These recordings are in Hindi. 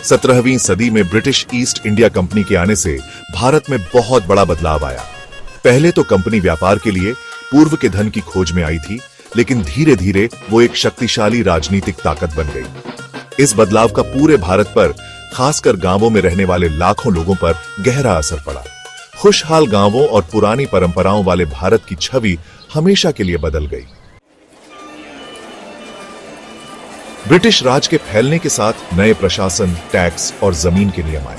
17वीं सदी में ब्रिटिश ईस्ट इंडिया कंपनी के आने से भारत में बहुत बड़ा बदलाव आया। पहले तो कंपनी व्यापार के लिए पूर्व के धन की खोज में आई थी, लेकिन धीरे धीरे वो एक शक्तिशाली राजनीतिक ताकत बन गई। इस बदलाव का पूरे भारत पर, खासकर गांवों में रहने वाले लाखों लोगों पर गहरा असर पड़ा। खुशहाल गांवों और पुरानी परंपराओं वाले भारत की छवि हमेशा के लिए बदल गई। ब्रिटिश राज के फैलने के साथ नए प्रशासन, टैक्स और जमीन के नियम आए।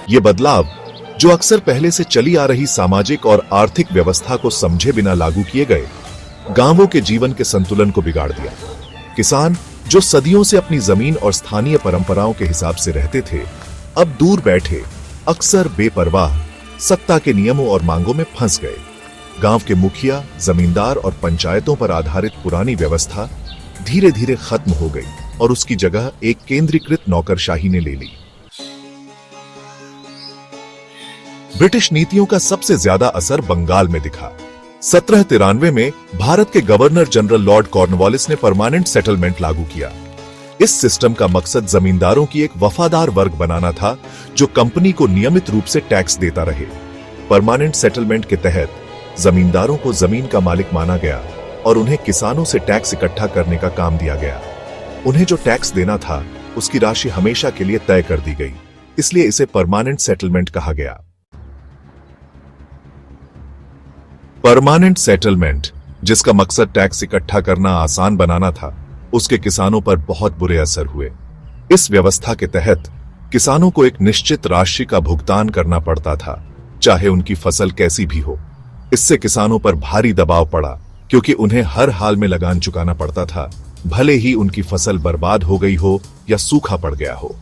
ये बदलाव, जो अक्सर पहले से चली आ रही सामाजिक और आर्थिक व्यवस्था को समझे बिना लागू किए गए, गांवों के जीवन के संतुलन को बिगाड़ दिया। किसान, जो सदियों से अपनी जमीन और स्थानीय परंपराओं के हिसाब से रहते थे, अब दूर बैठे, अक्सर बेपरवाह, सत्ता के नियमों और मांगों में फंस गए। गांव के मुखिया, जमींदार और पंचायतों पर आधारित पुरानी व्यवस्था धीरे धीरे खत्म हो गई और उसकी जगह एक केंद्रीकृत नौकरशाही ने ले ली। ब्रिटिश नीतियों का सबसे ज्यादा असर बंगाल में दिखा। 1793 में भारत के गवर्नर जनरल लॉर्ड कॉर्नवालिस ने परमानेंट सेटलमेंट लागू किया। इस सिस्टम का मकसद जमींदारों की एक वफादार वर्ग बनाना था, जो कंपनी को नियमित रूप से टैक्स देता रहे। परमानेंट सेटलमेंट के तहत जमींदारों को जमीन का मालिक माना गया और उन्हें किसानों से टैक्स इकट्ठा करने का काम दिया गया। उन्हें जो टैक्स देना था, उसकी राशि हमेशा के लिए तय कर दी गई, इसलिए इसे परमानेंट सेटलमेंट कहा गया। परमानेंट सेटलमेंट, जिसका मकसद टैक्स इकट्ठा करना आसान बनाना था, उसके किसानों पर बहुत बुरे असर हुए। इस व्यवस्था के तहत किसानों को एक निश्चित राशि का भुगतान करना पड़ता था, चाहे उनकी फसल कैसी भी हो। इससे किसानों पर भारी दबाव पड़ा, क्योंकि उन्हें हर हाल में लगान चुकाना पड़ता था, भले ही उनकी फसल बर्बाद हो गई हो या सूखा पड़ गया हो।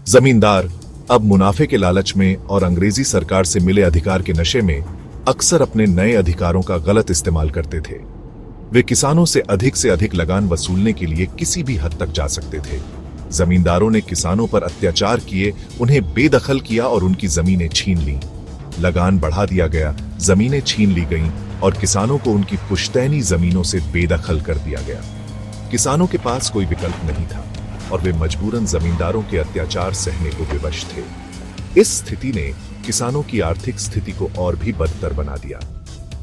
जमींदार अब मुनाफे के लालच में और अंग्रेजी सरकार से मिले अधिकार के नशे में अक्सर अपने नए अधिकारों का गलत इस्तेमाल करते थे। वे किसानों से अधिक लगान वसूलने के लिए किसी भी हद तक जा सकते थे। जमींदारों ने किसानों पर अत्याचार किए, उन्हें बेदखल किया और उनकी जमीनें छीन लीं। लगान बढ़ा दिया गया, जमीनें छीन ली गईं और किसानों को उनकी पुश्तैनी जमीनों से बेदखल कर दिया गया। किसानों के पास कोई विकल्प नहीं था और वे मजबूरन जमींदारों के अत्याचार सहने को विवश थे। इस स्थिति ने किसानों की आर्थिक स्थिति को और भी बदतर बना दिया।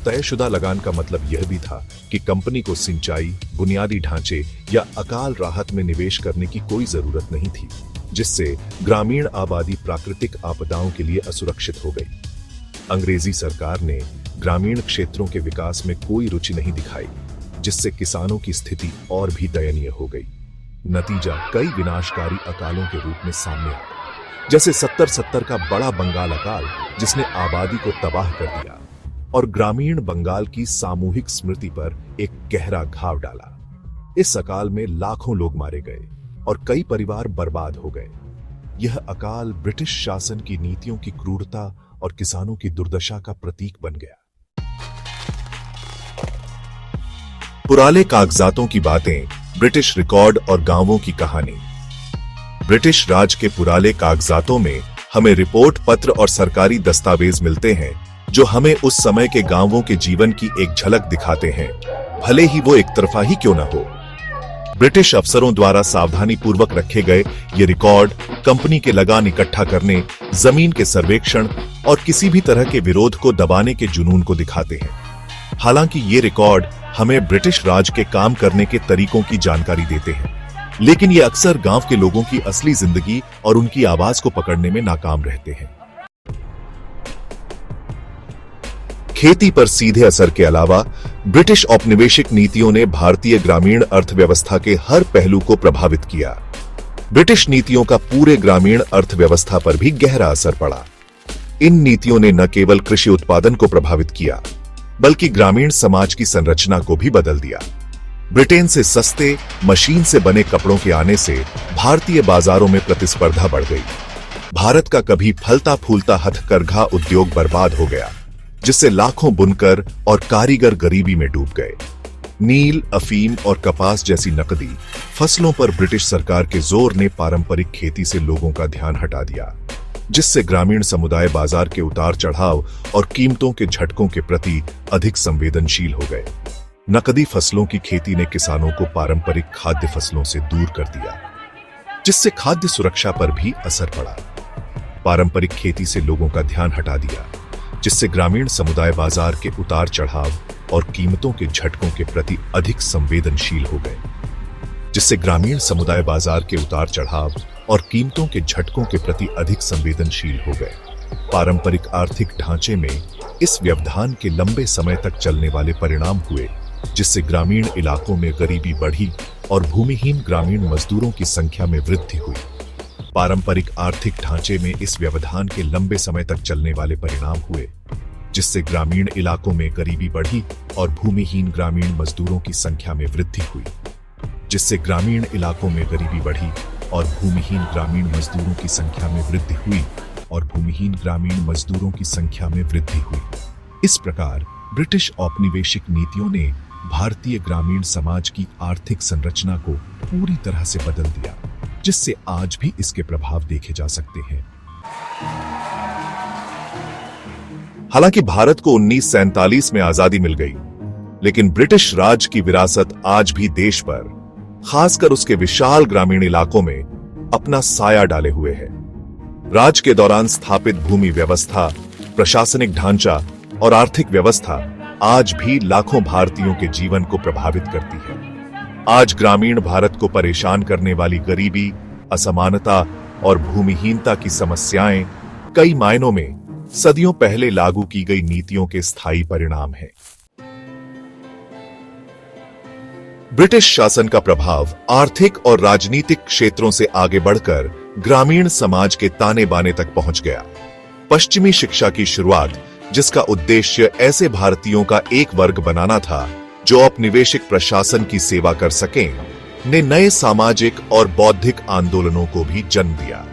तयशुदा लगान का मतलब यह भी था कि कंपनी को सिंचाई, बुनियादी ढांचे या अकाल राहत में निवेश करने की कोई जरूरत नहीं थी, जिससे ग्रामीण आबादी प्राकृतिक आपदाओं के लिए असुरक्षित हो गई। अंग्रेजी सरकार ने ग्रामीण क्षेत्रों के विकास में कोई रुचि नहीं दिखाई, जिससे किसानों की स्थिति और भी दयनीय हो गई। नतीजा कई विनाशकारी अकालों के रूप में सामने आया, जैसे 70-70 का बड़ा बंगाल अकाल, जिसने आबादी को तबाह कर दिया और ग्रामीण बंगाल की सामूहिक स्मृति पर एक गहरा घाव डाला। इस अकाल में लाखों लोग मारे गए और कई परिवार बर्बाद हो गए। यह अकाल ब्रिटिश शासन की नीतियों की क्रूरता और किसानों की दुर्दशा का प्रतीक बन गया। पुराने कागजातों की बातें, ब्रिटिश रिकॉर्ड और गांवों की कहानी। ब्रिटिश राज के पुराने कागजातों में हमें रिपोर्ट पत्र और सरकारी दस्तावेज मिलते हैं, जो हमें उस समय के गांवों के जीवन की एक झलक दिखाते हैं, भले ही वो एक तरफा ही क्यों न हो। ब्रिटिश अफसरों द्वारा सावधानी पूर्वक रखे गए ये रिकॉर्ड कंपनी के लगान इकट्ठा करने, जमीन के सर्वेक्षण और किसी भी तरह के विरोध को दबाने के जुनून को दिखाते हैं। हालांकि ये रिकॉर्ड हमें ब्रिटिश राज के काम करने के तरीकों की जानकारी देते हैं, लेकिन ये अक्सर गांव के लोगों की असली जिंदगी और उनकी आवाज को पकड़ने में नाकाम रहते हैं। खेती पर सीधे असर के अलावा ब्रिटिश औपनिवेशिक नीतियों ने भारतीय ग्रामीण अर्थव्यवस्था के हर पहलू को प्रभावित किया। ब्रिटिश नीतियों का पूरे ग्रामीण अर्थव्यवस्था पर भी गहरा असर पड़ा। इन नीतियों ने न केवल कृषि उत्पादन को प्रभावित किया, बल्कि ग्रामीण समाज की संरचना को भी बदल दिया। ब्रिटेन से सस्ते, मशीन से बने कपड़ों के आने से भारतीय बाजारों में प्रतिस्पर्धा बढ़ गई। भारत का कभी फलता फूलता हथकरघा उद्योग बर्बाद हो गया, जिससे लाखों बुनकर और कारीगर गरीबी में डूब गए। नील, अफीम और कपास जैसी नकदी फसलों पर ब्रिटिश सरकार के जोर ने पारंपरिक खेती से लोगों का ध्यान हटा दिया, जिससे ग्रामीण समुदाय बाजार के उतार चढ़ाव और कीमतों के झटकों के प्रति अधिक संवेदनशील हो गए। नकदी फसलों की खेती ने किसानों को पारंपरिक खाद्य फसलों से दूर कर दिया। जिससे खाद्य सुरक्षा पर भी असर पड़ा। पारंपरिक खेती से लोगों का ध्यान हटा दिया, जिससे ग्रामीण समुदाय बाजार के उतार चढ़ाव और कीमतों के झटकों के प्रति अधिक संवेदनशील हो गए। जिससे ग्रामीण समुदाय बाजार के उतार चढ़ाव और कीमतों के झटकों के प्रति अधिक संवेदनशील हो गए। पारंपरिक आर्थिक ढांचे में इस व्यवधान के लंबे समय तक चलने वाले परिणाम हुए, जिससे ग्रामीण इलाकों में गरीबी बढ़ी और भूमिहीन ग्रामीण मजदूरों की संख्या में वृद्धि हुई। पारंपरिक आर्थिक ढांचे में इस व्यवधान के लंबे समय तक चलने वाले परिणाम हुए, जिससे ग्रामीण इलाकों में गरीबी बढ़ी और भूमिहीन ग्रामीण मजदूरों की संख्या में वृद्धि हुई। जिससे ग्रामीण इलाकों में गरीबी बढ़ी और भूमिहीन ग्रामीण मजदूरों की संख्या में वृद्धि हुई और भूमिहीन ग्रामीण मजदूरों की संख्या में वृद्धि हुई। इस प्रकार ब्रिटिश औपनिवेशिक नीतियों ने भारतीय ग्रामीण समाज की आर्थिक संरचना को पूरी तरह से बदल दिया, जिससे आज भी इसके प्रभाव देखे जा सकते हैं। हालांकि भारत को 1947 में आजादी मिल गई, लेकिन ब्रिटिश राज की विरासत आज भी देश पर, खासकर उसके विशाल ग्रामीण इलाकों में अपना साया डाले हुए है। राज के दौरान स्थापित भूमि व्यवस्था, प्रशासनिक ढांचा और आर्थिक व्यवस्था आज भी लाखों भारतीयों के जीवन को प्रभावित करती है। आज ग्रामीण भारत को परेशान करने वाली गरीबी, असमानता और भूमिहीनता की समस्याएं कई मायनों में सदियों पहले लागू की गई नीतियों के स्थायी परिणाम हैं। ब्रिटिश शासन का प्रभाव आर्थिक और राजनीतिक क्षेत्रों से आगे बढ़कर ग्रामीण समाज के ताने बाने तक पहुंच गया। पश्चिमी शिक्षा की शुरुआत, जिसका उद्देश्य ऐसे भारतीयों का एक वर्ग बनाना था जो औपनिवेशिक प्रशासन की सेवा कर सकें, ने नए सामाजिक और बौद्धिक आंदोलनों को भी जन्म दिया।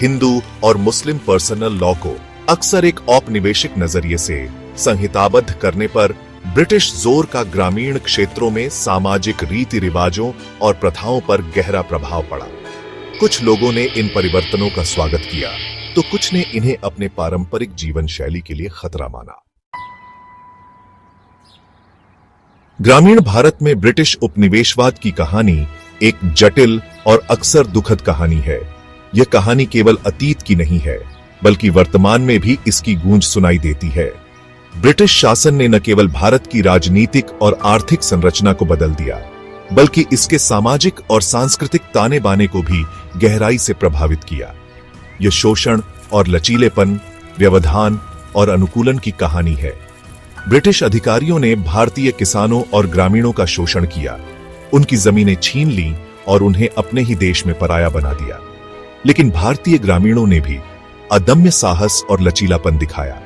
हिंदू और मुस्लिम पर्सनल लॉ को अक्सर एक औपनिवेशिक नजरिए से संहिताबद्ध करने पर ब्रिटिश जोर का ग्रामीण क्षेत्रों में सामाजिक रीति रिवाजों और प्रथाओं पर गहरा प्रभाव पड़ा। कुछ लोगों ने इन परिवर्तनों का स्वागत किया, तो कुछ ने इन्हें अपने पारंपरिक जीवन शैली के लिए खतरा माना। ग्रामीण भारत में ब्रिटिश उपनिवेशवाद की कहानी एक जटिल और अक्सर दुखद कहानी है। यह कहानी केवल अतीत की नहीं है, बल्कि वर्तमान में भी इसकी गूंज सुनाई देती है। ब्रिटिश शासन ने न केवल भारत की राजनीतिक और आर्थिक संरचना को बदल दिया, बल्कि इसके सामाजिक और सांस्कृतिक ताने बाने को भी गहराई से प्रभावित किया। यह शोषण और लचीलेपन, व्यवधान और अनुकूलन की कहानी है। ब्रिटिश अधिकारियों ने भारतीय किसानों और ग्रामीणों का शोषण किया, उनकी जमीनें छीन ली और उन्हें अपने ही देश में पराया बना दिया। लेकिन भारतीय ग्रामीणों ने भी अदम्य साहस और लचीलापन दिखाया।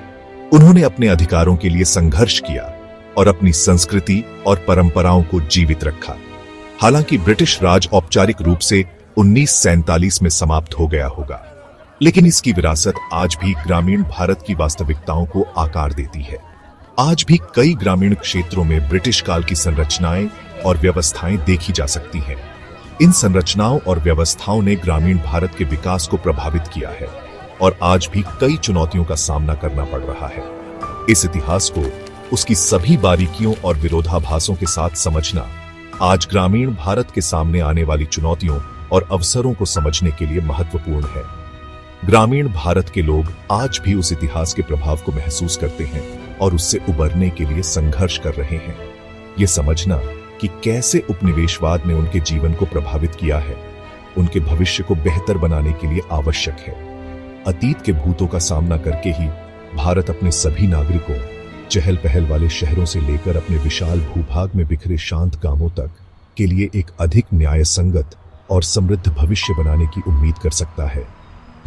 उन्होंने अपने अधिकारों के लिए संघर्ष किया और अपनी संस्कृति और परंपराओं को जीवित रखा। हालांकि ब्रिटिश राज औपचारिक रूप से 1947 में समाप्त हो गया होगा, लेकिन इसकी विरासत आज भी ग्रामीण भारत की वास्तविकताओं को आकार देती है। आज भी कई ग्रामीण क्षेत्रों में ब्रिटिश काल की संरचनाएं और व्यवस्थाएं देखी जा सकती हैं। इन संरचनाओं और व्यवस्थाओं ने ग्रामीण भारत के विकास को प्रभावित किया है और आज भी कई चुनौतियों का सामना करना पड़ रहा है। इस इतिहास को उसकी सभी बारीकियों और विरोधाभासों के साथ समझना आज ग्रामीण भारत के सामने आने वाली चुनौतियों और अवसरों को समझने के लिए महत्वपूर्ण है। ग्रामीण भारत के लोग आज भी उस इतिहास के प्रभाव को महसूस करते हैं और उससे उबरने के लिए संघर्ष कर रहे हैं। ये समझना कि कैसे उपनिवेशवाद ने उनके जीवन को प्रभावित किया है, उनके भविष्य को बेहतर बनाने के लिए आवश्यक है। अतीत के भूतों का सामना करके ही भारत अपने सभी नागरिकों, चहल पहल वाले शहरों से लेकर अपने विशाल भूभाग में बिखरे शांत गांवों तक के लिए एक अधिक न्याय संगत और समृद्ध भविष्य बनाने की उम्मीद कर सकता है।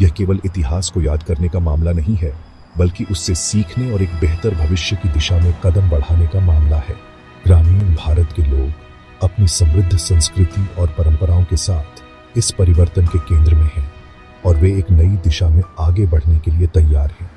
यह केवल इतिहास को याद करने का मामला नहीं है, बल्कि उससे सीखने और एक बेहतर भविष्य की दिशा में कदम बढ़ाने का मामला है। ग्रामीण भारत के लोग अपनी समृद्ध संस्कृति और परंपराओं के साथ इस परिवर्तन के केंद्र में हैं और वे एक नई दिशा में आगे बढ़ने के लिए तैयार हैं।